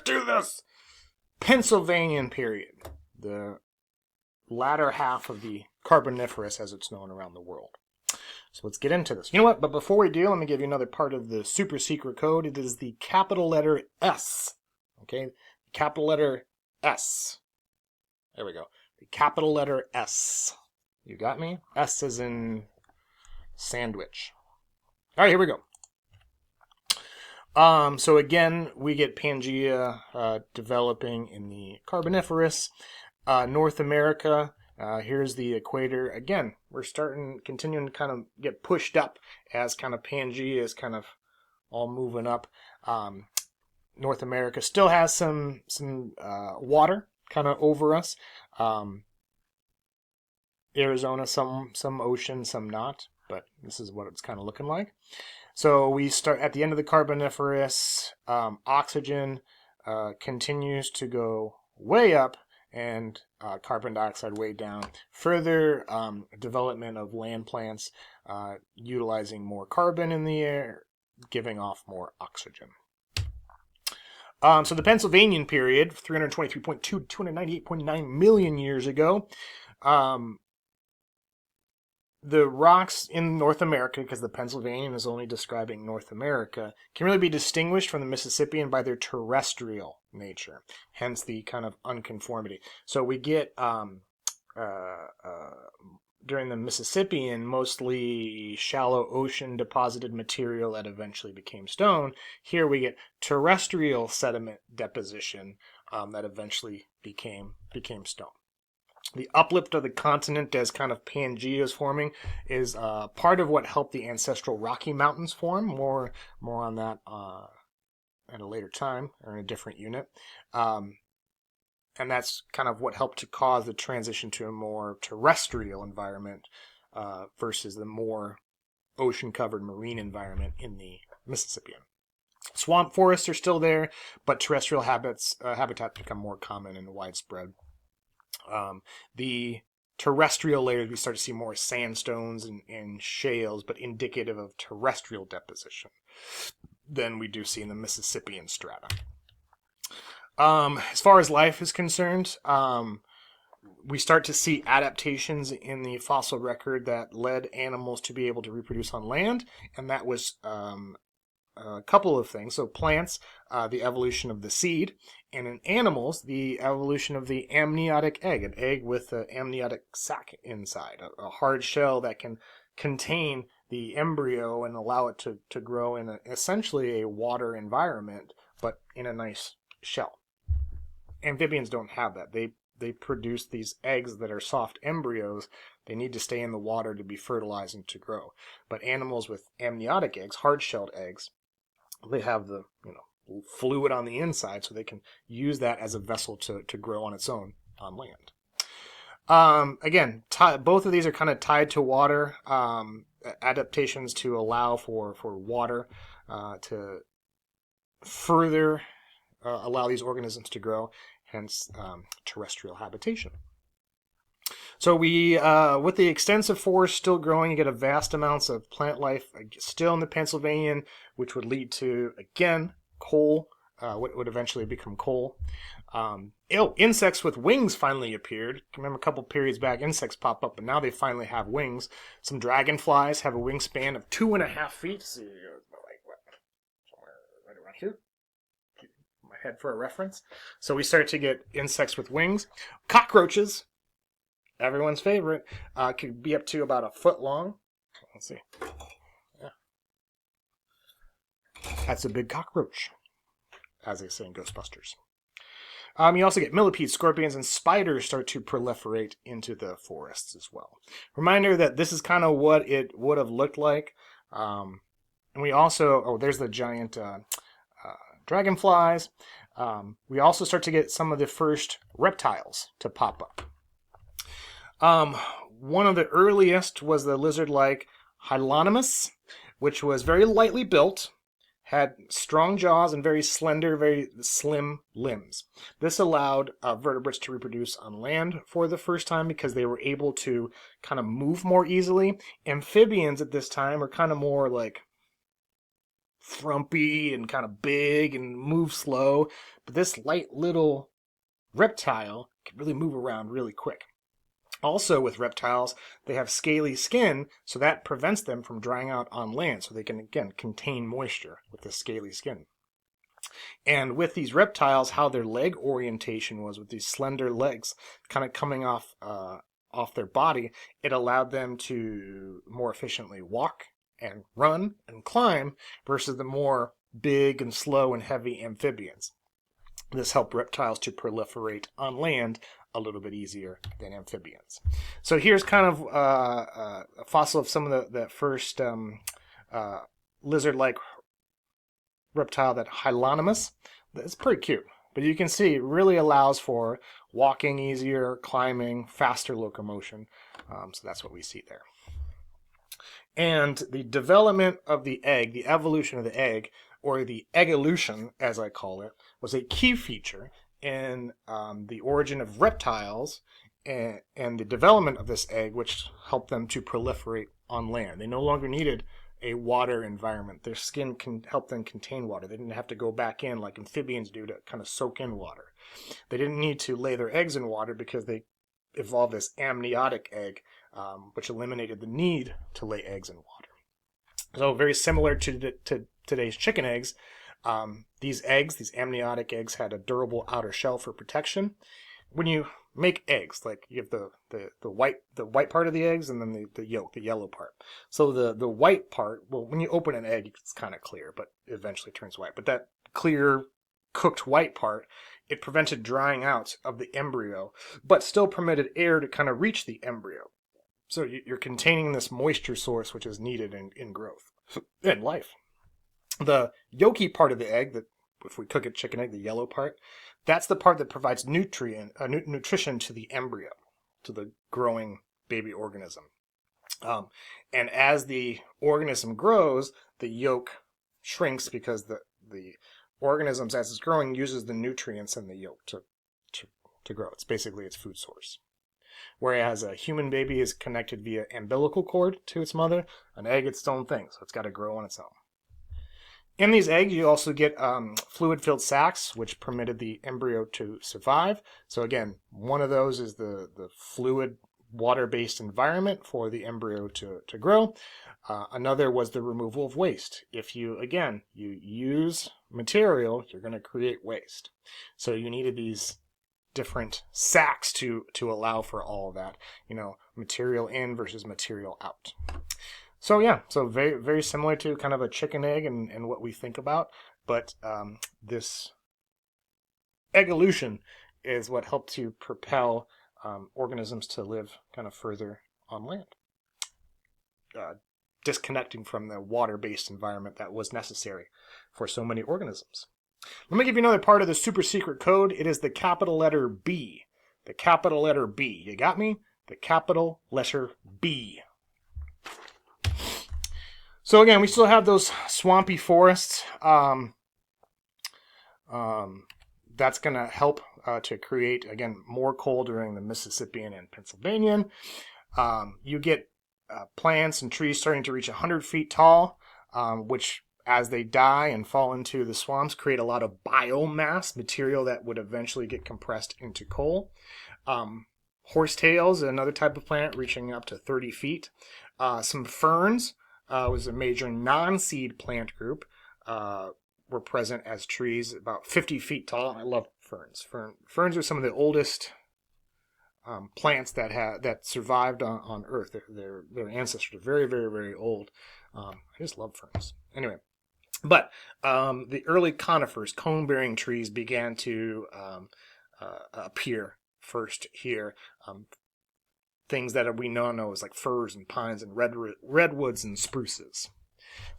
do this. Pennsylvanian period, the latter half of the Carboniferous, as it's known around the world. So let's get into this. You know what? But before we do, let me give you another part of the super secret code. It is the capital letter S. Okay? Capital letter S. There we go. The capital letter S. You got me? S as in sandwich. All right, here we go. So again, we get Pangea developing in the Carboniferous. North America, here's the equator. Again, we're continuing to kind of get pushed up as kind of Pangea is kind of all moving up. North America still has some water kind of over us. Arizona, some ocean, some not, but this is what it's kind of looking like. So we start at the end of the Carboniferous. Oxygen continues to go way up, and carbon dioxide way down. Further development of land plants utilizing more carbon in the air, giving off more oxygen. So the Pennsylvanian period, 323.2 to 298.9 million years ago, the rocks in North America, because the Pennsylvanian is only describing North America, can really be distinguished from the Mississippian by their terrestrial nature, hence the kind of unconformity. So we get, during the Mississippian, mostly shallow ocean deposited material that eventually became stone. Here we get terrestrial sediment deposition that eventually became stone. The uplift of the continent as kind of Pangea is forming is part of what helped the ancestral Rocky Mountains form. More on that at a later time or in a different unit. And that's kind of what helped to cause the transition to a more terrestrial environment versus the more ocean-covered marine environment in the Mississippian. Swamp forests are still there, but terrestrial habitats become more common and widespread. The terrestrial layers, we start to see more sandstones and shales, but indicative of terrestrial deposition than we do see in the Mississippian strata. As far as life is concerned, we start to see adaptations in the fossil record that led animals to be able to reproduce on land, and that was a couple of things. So plants, the evolution of the seed, and in animals, the evolution of the amniotic egg, an egg with an amniotic sac inside, a hard shell that can contain the embryo and allow it to grow in essentially a water environment, but in a nice shell. Amphibians don't have that. They produce these eggs that are soft embryos. They need to stay in the water to be fertilized and to grow. But animals with amniotic eggs, hard-shelled eggs, they have the fluid on the inside, so they can use that as a vessel to grow on its own on land. Again, both of these are kind of tied to water. Adaptations to allow for water to further allow these organisms to grow, hence terrestrial habitation. So we, with the extensive forest still growing, you get a vast amounts of plant life still in the Pennsylvanian, which would lead to, again, coal, what would eventually become coal. Insects with wings finally appeared. Remember a couple periods back, insects pop up, but now they finally have wings. Some dragonflies have a wingspan of 2.5 feet. So you go like what? Somewhere right around here. My head for a reference. So we start to get insects with wings. Cockroaches, everyone's favorite, could be up to about a foot long. Let's see. Yeah. That's a big cockroach, as they say in Ghostbusters. You also get millipedes, scorpions, and spiders start to proliferate into the forests as well. Reminder that this is kind of what it would have looked like. And we also, there's the giant dragonflies. We also start to get some of the first reptiles to pop up. One of the earliest was the lizard-like Hylonomus, which was very lightly built, had strong jaws and very slender, very slim limbs. This allowed vertebrates to reproduce on land for the first time because they were able to kind of move more easily. Amphibians at this time are kind of more like frumpy and kind of big and move slow. But this light little reptile can really move around really quick. Also, with reptiles, they have scaly skin, so that prevents them from drying out on land, so they can, again, contain moisture with the scaly skin. And with these reptiles, how their leg orientation was, with these slender legs kind of coming off their body, it allowed them to more efficiently walk and run and climb versus the more big and slow and heavy amphibians. This helped reptiles to proliferate on land a little bit easier than amphibians. So here's kind of a fossil of some of the first lizard-like reptile, that Hylonomus. It's pretty cute, but you can see it really allows for walking easier, climbing, faster locomotion. So that's what we see there. And the development of the egg, the evolution of the egg, or the eggolution, as I call it, was a key feature in the origin of reptiles and the development of this egg, which helped them to proliferate on land. They no longer needed a water environment. Their skin can help them contain water. They didn't have to go back in like amphibians do to kind of soak in water. They didn't need to lay their eggs in water because they evolved this amniotic egg, which eliminated the need to lay eggs in water. So very similar to today's chicken eggs, these eggs, these amniotic eggs, had a durable outer shell for protection. When you make eggs, like you have the white part of the eggs and then the yolk, the yellow part. So the white part, well, when you open an egg, it's kind of clear, but it eventually turns white. But that clear, cooked white part, it prevented drying out of the embryo, but still permitted air to kind of reach the embryo. So you're containing this moisture source, which is needed in growth and life. The yolky part of the egg, that if we cook a chicken egg, the yellow part, that's the part that provides nutrition to the embryo, to the growing baby organism. And as the organism grows, the yolk shrinks because the organisms, as it's growing, uses the nutrients in the yolk to grow. It's basically its food source. Whereas a human baby is connected via umbilical cord to its mother, an egg it's its own thing, so it's got to grow on its own. In these eggs, you also get fluid-filled sacs, which permitted the embryo to survive. So again, one of those is the fluid, water-based environment for the embryo to grow. Another was the removal of waste. If you use material, you're going to create waste. So you needed these different sacs to allow for all of that, material in versus material out. So yeah, so very, very similar to kind of a chicken egg and what we think about, but this eggolution is what helped to propel organisms to live kind of further on land, disconnecting from the water-based environment that was necessary for so many organisms. Let me give you another part of the super secret code. It is the capital letter B. The capital letter B. You got me? The capital letter B. So again, we still have those swampy forests. That's going to help to create, again, more coal during the Mississippian and Pennsylvanian. You get plants and trees starting to reach 100 feet tall, which, as they die and fall into the swamps, create a lot of biomass, material that would eventually get compressed into coal. Horsetails, another type of plant, reaching up to 30 feet. Some ferns was a major non-seed plant group, were present as trees about 50 feet tall. I love ferns. Ferns are some of the oldest plants that survived on Earth. Their ancestors are very, very, very old. I just love ferns. Anyway, but the early conifers, cone-bearing trees, began to appear first here. Things that we now know as like firs and pines and redwoods and spruces.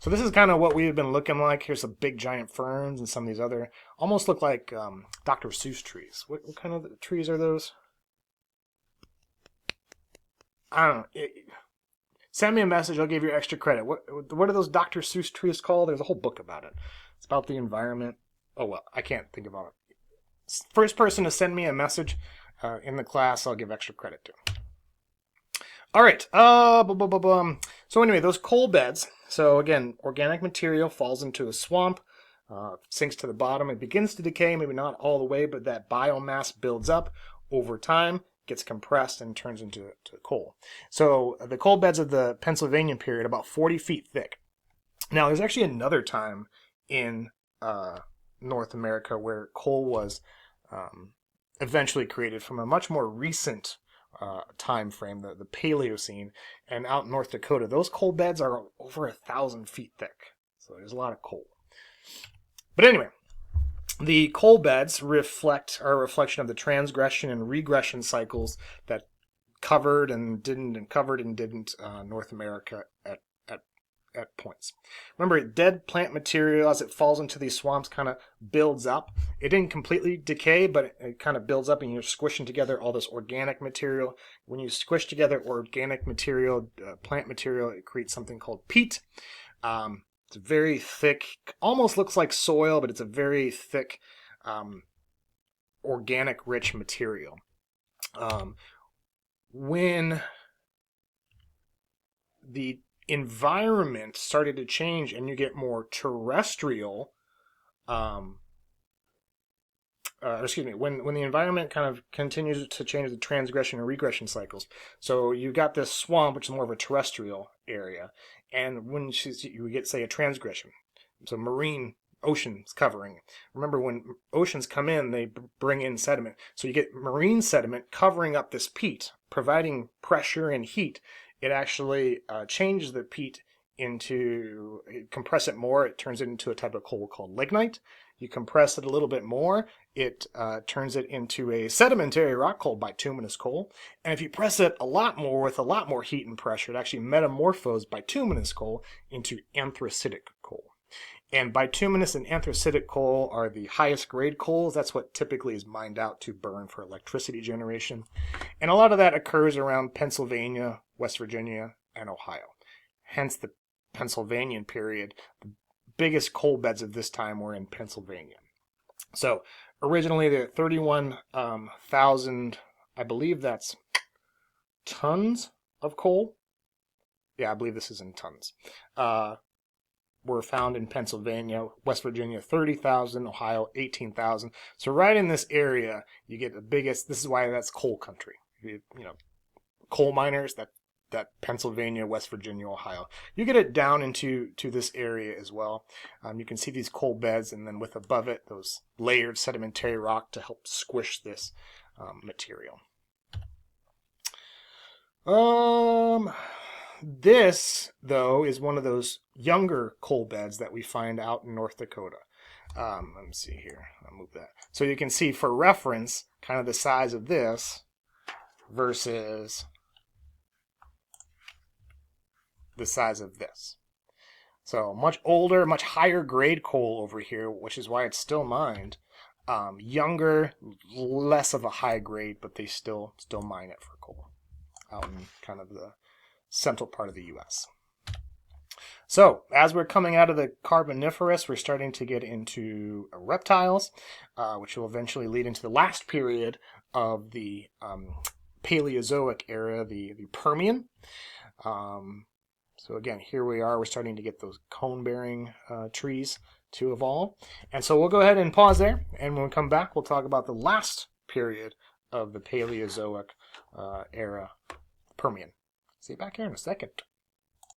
So this is kind of what we've been looking like. Here's some big giant ferns and some of these other, almost look like Dr. Seuss trees. What kind of trees are those? I don't know. Send me a message. I'll give you extra credit. What are those Dr. Seuss trees called? There's a whole book about it. It's about the environment. Oh, well, I can't think about it. First person to send me a message in the class, I'll give extra credit to. All right. So anyway, those coal beds So again, organic material falls into a swamp, sinks to the bottom. It begins to decay, maybe not all the way, but that biomass builds up over time, gets compressed, and turns into coal. So the coal beds of the Pennsylvanian period, about 40 feet thick. Now, there's actually another time in North America where coal was eventually created from a much more recent time frame, the Paleocene, and out in North Dakota, those coal beds are over 1,000 feet thick. So there's a lot of coal. But anyway, the coal beds are a reflection of the transgression and regression cycles that covered and didn't North America at points. Remember, dead plant material, as it falls into these swamps, kind of builds up. It didn't completely decay, but it kind of builds up, and you're squishing together all this organic material. When you squish together organic material, plant material, it creates something called peat. It's very thick, almost looks like soil, but it's a very thick, organic, rich material. When the environment started to change and you get more terrestrial, when the environment kind of continues to change the transgression and regression cycles, so you got this swamp, which is more of a terrestrial area, and when you get, say, a transgression, so marine oceans covering. Remember, when oceans come in, they bring in sediment, so you get marine sediment covering up this peat, providing pressure and heat. It actually changes the peat compress it more, it turns it into a type of coal called lignite. You compress it a little bit more, it turns it into a sedimentary rock called bituminous coal. And if you press it a lot more with a lot more heat and pressure, it actually metamorphoses bituminous coal into anthracitic coal. And bituminous and anthracitic coal are the highest grade coals. That's what typically is mined out to burn for electricity generation. And a lot of that occurs around Pennsylvania, West Virginia, and Ohio. Hence the Pennsylvanian period. The biggest coal beds of this time were in Pennsylvania. So originally there are 31,000, I believe that's tons of coal. Yeah, I believe this is in tons. Were found in Pennsylvania, West Virginia 30,000, Ohio 18,000. So right in this area, you get the biggest. This is why that's coal country. Coal miners, that Pennsylvania, West Virginia, Ohio. You get it down into this area as well. You can see these coal beds, and then with above it those layered sedimentary rock to help squish this material. This, though, is one of those younger coal beds that we find out in North Dakota. Let me see here. I'll move that. So you can see, for reference, kind of the size of this versus the size of this. So much older, much higher grade coal over here, which is why it's still mined. Younger, less of a high grade, but they still mine it for coal out in kind of the central part of the U.S. So as we're coming out of the Carboniferous, we're starting to get into reptiles, which will eventually lead into the last period of the Paleozoic era, the Permian. So again, here we are. We're starting to get those cone-bearing trees to evolve. And so we'll go ahead and pause there, and when we come back, we'll talk about the last period of the Paleozoic era, Permian. See you back here in a second.